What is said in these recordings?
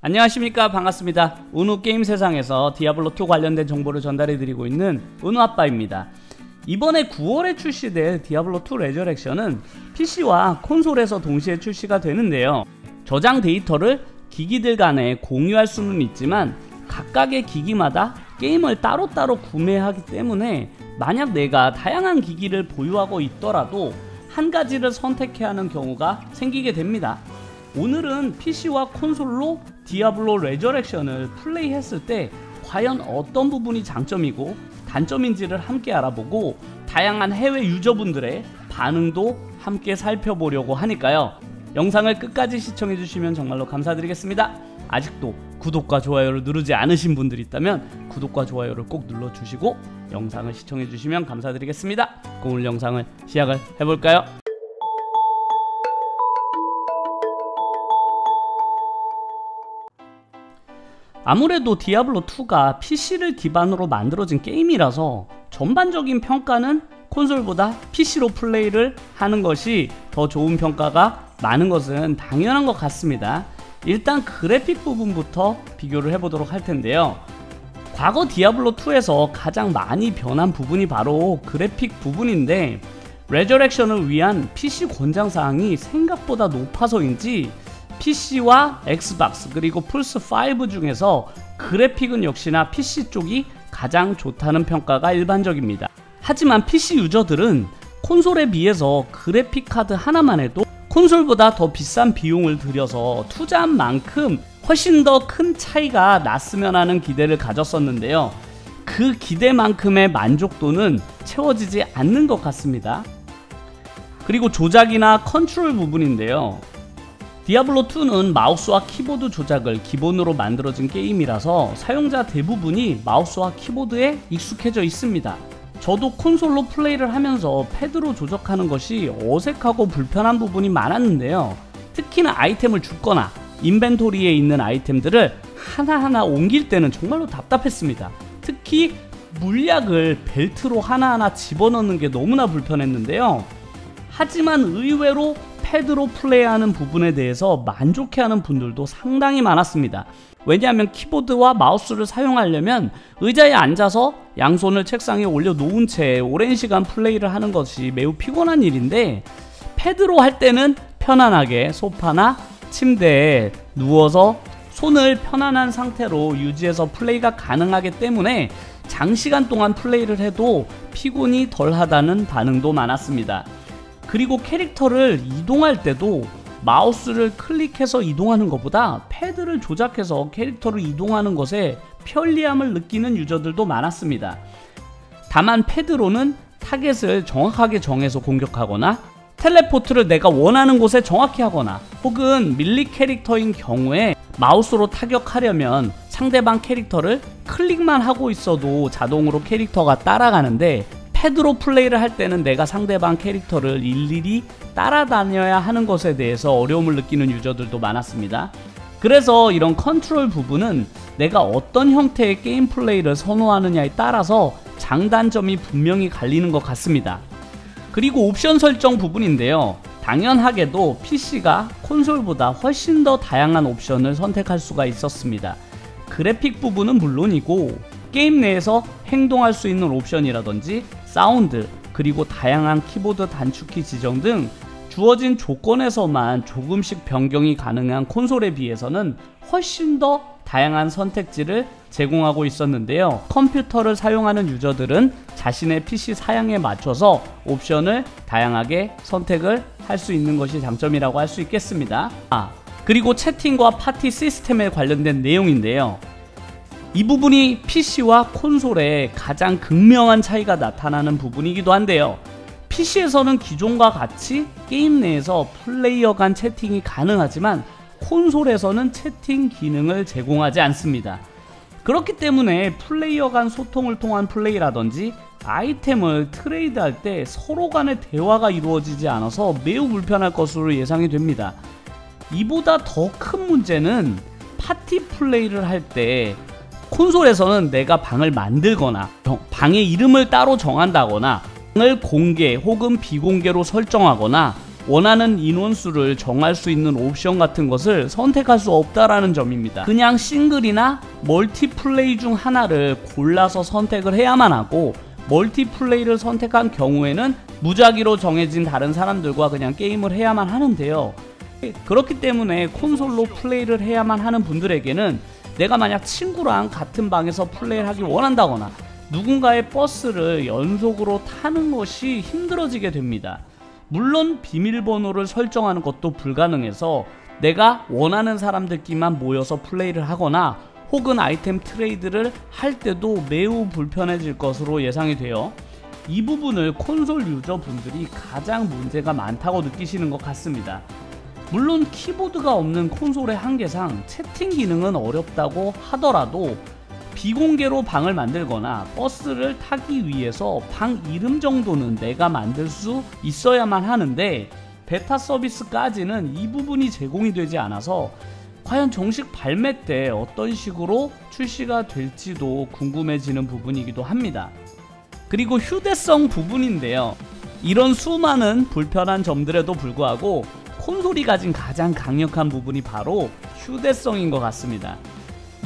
안녕하십니까, 반갑습니다. 은우 게임 세상에서 디아블로2 관련된 정보를 전달해드리고 있는 은우아빠입니다. 이번에 9월에 출시될 디아블로2 레저렉션은 PC와 콘솔에서 동시에 출시가 되는데요. 저장 데이터를 기기들 간에 공유할 수는 있지만 각각의 기기마다 게임을 따로따로 구매하기 때문에 만약 내가 다양한 기기를 보유하고 있더라도 한 가지를 선택해야 하는 경우가 생기게 됩니다. 오늘은 PC와 콘솔로 디아블로 레저렉션을 플레이했을 때 과연 어떤 부분이 장점이고 단점인지를 함께 알아보고 다양한 해외 유저분들의 반응도 함께 살펴보려고 하니까요. 영상을 끝까지 시청해주시면 정말로 감사드리겠습니다. 아직도 구독과 좋아요를 누르지 않으신 분들이 있다면 구독과 좋아요를 꼭 눌러주시고 영상을 시청해주시면 감사드리겠습니다. 그럼 오늘 영상을 시작을 해볼까요? 아무래도 디아블로2가 PC를 기반으로 만들어진 게임이라서 전반적인 평가는 콘솔보다 PC로 플레이를 하는 것이 더 좋은 평가가 많은 것은 당연한 것 같습니다. 일단 그래픽 부분부터 비교를 해보도록 할 텐데요. 과거 디아블로2에서 가장 많이 변한 부분이 바로 그래픽 부분인데 레저렉션을 위한 PC 권장사항이 생각보다 높아서인지 PC와 엑스박스 그리고 플스5 중에서 그래픽은 역시나 PC 쪽이 가장 좋다는 평가가 일반적입니다. 하지만 PC 유저들은 콘솔에 비해서 그래픽 카드 하나만 해도 콘솔보다 더 비싼 비용을 들여서 투자한 만큼 훨씬 더 큰 차이가 났으면 하는 기대를 가졌었는데요. 그 기대만큼의 만족도는 채워지지 않는 것 같습니다. 그리고 조작이나 컨트롤 부분인데요. 디아블로2는 마우스와 키보드 조작을 기본으로 만들어진 게임이라서 사용자 대부분이 마우스와 키보드에 익숙해져 있습니다. 저도 콘솔로 플레이를 하면서 패드로 조작하는 것이 어색하고 불편한 부분이 많았는데요. 특히나 아이템을 줍거나 인벤토리에 있는 아이템들을 하나하나 옮길 때는 정말로 답답했습니다. 특히 물약을 벨트로 하나하나 집어넣는 게 너무나 불편했는데요. 하지만 의외로 패드로 플레이하는 부분에 대해서 만족해하는 분들도 상당히 많았습니다. 왜냐하면 키보드와 마우스를 사용하려면 의자에 앉아서 양손을 책상에 올려놓은 채 오랜 시간 플레이를 하는 것이 매우 피곤한 일인데 패드로 할 때는 편안하게 소파나 침대에 누워서 손을 편안한 상태로 유지해서 플레이가 가능하기 때문에 장시간 동안 플레이를 해도 피곤이 덜하다는 반응도 많았습니다. 그리고 캐릭터를 이동할 때도 마우스를 클릭해서 이동하는 것보다 패드를 조작해서 캐릭터를 이동하는 것에 편리함을 느끼는 유저들도 많았습니다. 다만 패드로는 타겟을 정확하게 정해서 공격하거나 텔레포트를 내가 원하는 곳에 정확히 하거나 혹은 밀리 캐릭터인 경우에 마우스로 타격하려면 상대방 캐릭터를 클릭만 하고 있어도 자동으로 캐릭터가 따라가는데 패드로 플레이를 할 때는 내가 상대방 캐릭터를 일일이 따라다녀야 하는 것에 대해서 어려움을 느끼는 유저들도 많았습니다. 그래서 이런 컨트롤 부분은 내가 어떤 형태의 게임 플레이를 선호하느냐에 따라서 장단점이 분명히 갈리는 것 같습니다. 그리고 옵션 설정 부분인데요. 당연하게도 PC가 콘솔보다 훨씬 더 다양한 옵션을 선택할 수가 있었습니다. 그래픽 부분은 물론이고 게임 내에서 행동할 수 있는 옵션이라든지 사운드 그리고 다양한 키보드 단축키 지정 등 주어진 조건에서만 조금씩 변경이 가능한 콘솔에 비해서는 훨씬 더 다양한 선택지를 제공하고 있었는데요. 컴퓨터를 사용하는 유저들은 자신의 PC 사양에 맞춰서 옵션을 다양하게 선택을 할 수 있는 것이 장점이라고 할 수 있겠습니다. 그리고 채팅과 파티 시스템에 관련된 내용인데요. 이 부분이 PC와 콘솔에 가장 극명한 차이가 나타나는 부분이기도 한데요. PC에서는 기존과 같이 게임 내에서 플레이어 간 채팅이 가능하지만 콘솔에서는 채팅 기능을 제공하지 않습니다. 그렇기 때문에 플레이어 간 소통을 통한 플레이라든지 아이템을 트레이드할 때 서로 간의 대화가 이루어지지 않아서 매우 불편할 것으로 예상이 됩니다. 이보다 더 큰 문제는 파티 플레이를 할 때 콘솔에서는 내가 방을 만들거나 방의 이름을 따로 정한다거나 방을 공개 혹은 비공개로 설정하거나 원하는 인원수를 정할 수 있는 옵션 같은 것을 선택할 수 없다라는 점입니다. 그냥 싱글이나 멀티플레이 중 하나를 골라서 선택을 해야만 하고, 멀티플레이를 선택한 경우에는 무작위로 정해진 다른 사람들과 그냥 게임을 해야만 하는데요. 그렇기 때문에 콘솔로 플레이를 해야만 하는 분들에게는 내가 만약 친구랑 같은 방에서 플레이를 하길 원한다거나 누군가의 버스를 연속으로 타는 것이 힘들어지게 됩니다. 물론 비밀번호를 설정하는 것도 불가능해서 내가 원하는 사람들끼리만 모여서 플레이를 하거나 혹은 아이템 트레이드를 할 때도 매우 불편해질 것으로 예상이 돼요. 이 부분을 콘솔 유저분들이 가장 문제가 많다고 느끼시는 것 같습니다. 물론 키보드가 없는 콘솔의 한계상 채팅 기능은 어렵다고 하더라도 비공개로 방을 만들거나 버스를 타기 위해서 방 이름 정도는 내가 만들 수 있어야만 하는데, 베타 서비스까지는 이 부분이 제공이 되지 않아서 과연 정식 발매 때 어떤 식으로 출시가 될지도 궁금해지는 부분이기도 합니다. 그리고 휴대성 부분인데요. 이런 수많은 불편한 점들에도 불구하고 콘솔이 가진 가장 강력한 부분이 바로 휴대성인 것 같습니다.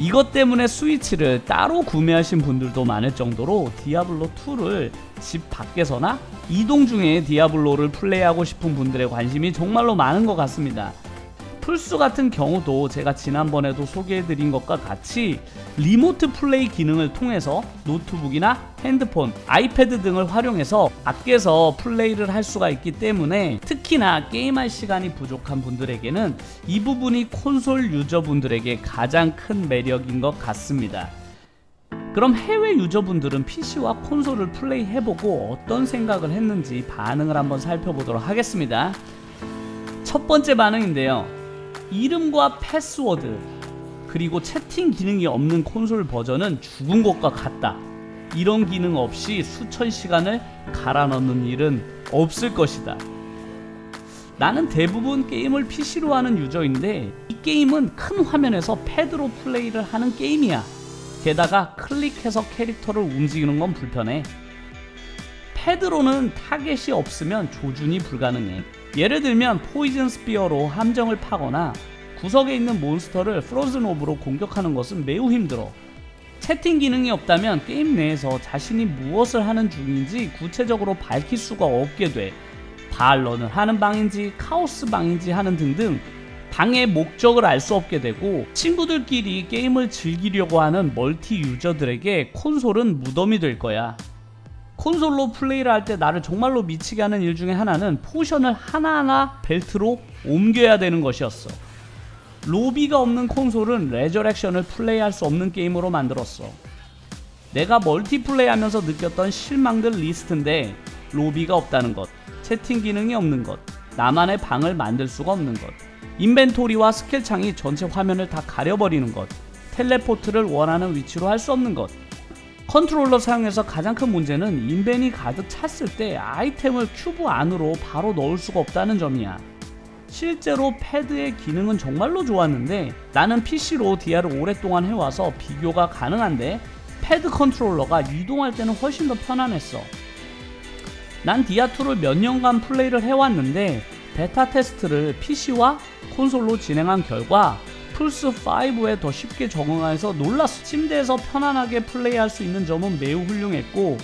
이것 때문에 스위치를 따로 구매하신 분들도 많을 정도로 디아블로2를 집 밖에서나 이동 중에 디아블로를 플레이하고 싶은 분들의 관심이 정말로 많은 것 같습니다. 플스 같은 경우도 제가 지난번에도 소개해드린 것과 같이 리모트 플레이 기능을 통해서 노트북이나 핸드폰, 아이패드 등을 활용해서 밖에서 플레이를 할 수가 있기 때문에 특히나 게임할 시간이 부족한 분들에게는 이 부분이 콘솔 유저분들에게 가장 큰 매력인 것 같습니다. 그럼 해외 유저분들은 PC와 콘솔을 플레이해보고 어떤 생각을 했는지 반응을 한번 살펴보도록 하겠습니다. 첫 번째 반응인데요. 이름과 패스워드 그리고 채팅 기능이 없는 콘솔 버전은 죽은 것과 같다. 이런 기능 없이 수천 시간을 갈아 넣는 일은 없을 것이다. 나는 대부분 게임을 PC로 하는 유저인데 이 게임은 큰 화면에서 패드로 플레이를 하는 게임이야. 게다가 클릭해서 캐릭터를 움직이는 건 불편해. 패드로는 타겟이 없으면 조준이 불가능해. 예를 들면 포이즌 스피어로 함정을 파거나 구석에 있는 몬스터를 프로즌 오브로 공격하는 것은 매우 힘들어. 채팅 기능이 없다면 게임 내에서 자신이 무엇을 하는 중인지 구체적으로 밝힐 수가 없게 돼. 반런을 하는 방인지 카오스 방인지 하는 등등 방의 목적을 알 수 없게 되고, 친구들끼리 게임을 즐기려고 하는 멀티 유저들에게 콘솔은 무덤이 될 거야. 콘솔로 플레이를 할 때 나를 정말로 미치게 하는 일 중에 하나는 포션을 하나하나 벨트로 옮겨야 되는 것이었어. 로비가 없는 콘솔은 레저렉션을 플레이할 수 없는 게임으로 만들었어. 내가 멀티플레이 하면서 느꼈던 실망들 리스트인데, 로비가 없다는 것, 채팅 기능이 없는 것, 나만의 방을 만들 수가 없는 것, 인벤토리와 스킬창이 전체 화면을 다 가려버리는 것, 텔레포트를 원하는 위치로 할 수 없는 것. 컨트롤러 사용해서 가장 큰 문제는 인벤이 가득 찼을 때 아이템을 큐브 안으로 바로 넣을 수가 없다는 점이야. 실제로 패드의 기능은 정말로 좋았는데 나는 PC로 DR을 오랫동안 해와서 비교가 가능한데 패드 컨트롤러가 이동할 때는 훨씬 더 편안했어. 난 디아2를 몇 년간 플레이를 해왔는데 베타 테스트를 PC와 콘솔로 진행한 결과 플스5에 더 쉽게 적응해서 놀랐어. 침대에서 편안하게 플레이할 수 있는 점은 매우 훌륭했고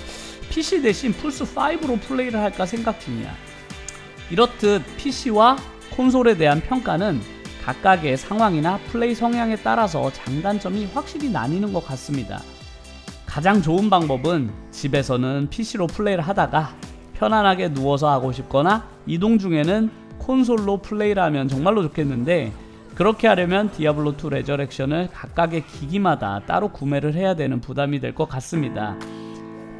PC 대신 플스5로 플레이를 할까 생각 중이야. 이렇듯 PC와 콘솔에 대한 평가는 각각의 상황이나 플레이 성향에 따라서 장단점이 확실히 나뉘는 것 같습니다. 가장 좋은 방법은 집에서는 PC로 플레이를 하다가 편안하게 누워서 하고 싶거나 이동 중에는 콘솔로 플레이를 하면 정말로 좋겠는데, 그렇게 하려면 디아블로2 레저렉션을 각각의 기기마다 따로 구매를 해야 되는 부담이 될 것 같습니다.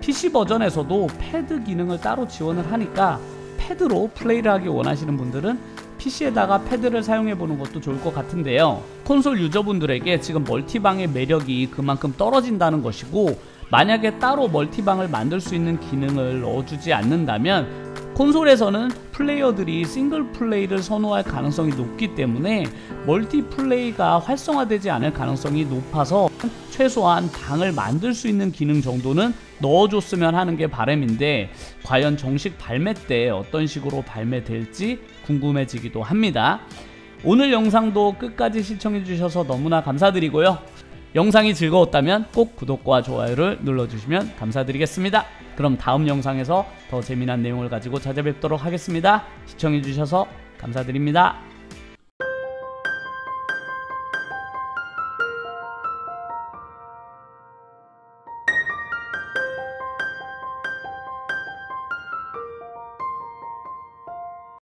PC 버전에서도 패드 기능을 따로 지원을 하니까 패드로 플레이를 하기 원하시는 분들은 PC에다가 패드를 사용해보는 것도 좋을 것 같은데요. 콘솔 유저분들에게 지금 멀티방의 매력이 그만큼 떨어진다는 것이고, 만약에 따로 멀티방을 만들 수 있는 기능을 넣어주지 않는다면 콘솔에서는 플레이어들이 싱글 플레이를 선호할 가능성이 높기 때문에 멀티플레이가 활성화되지 않을 가능성이 높아서 최소한 방을 만들 수 있는 기능 정도는 넣어줬으면 하는 게 바람인데, 과연 정식 발매 때 어떤 식으로 발매될지 궁금해지기도 합니다. 오늘 영상도 끝까지 시청해주셔서 너무나 감사드리고요. 영상이 즐거웠다면 꼭 구독과 좋아요를 눌러주시면 감사드리겠습니다. 그럼 다음 영상에서 더 재미난 내용을 가지고 찾아뵙도록 하겠습니다. 시청해주셔서 감사드립니다.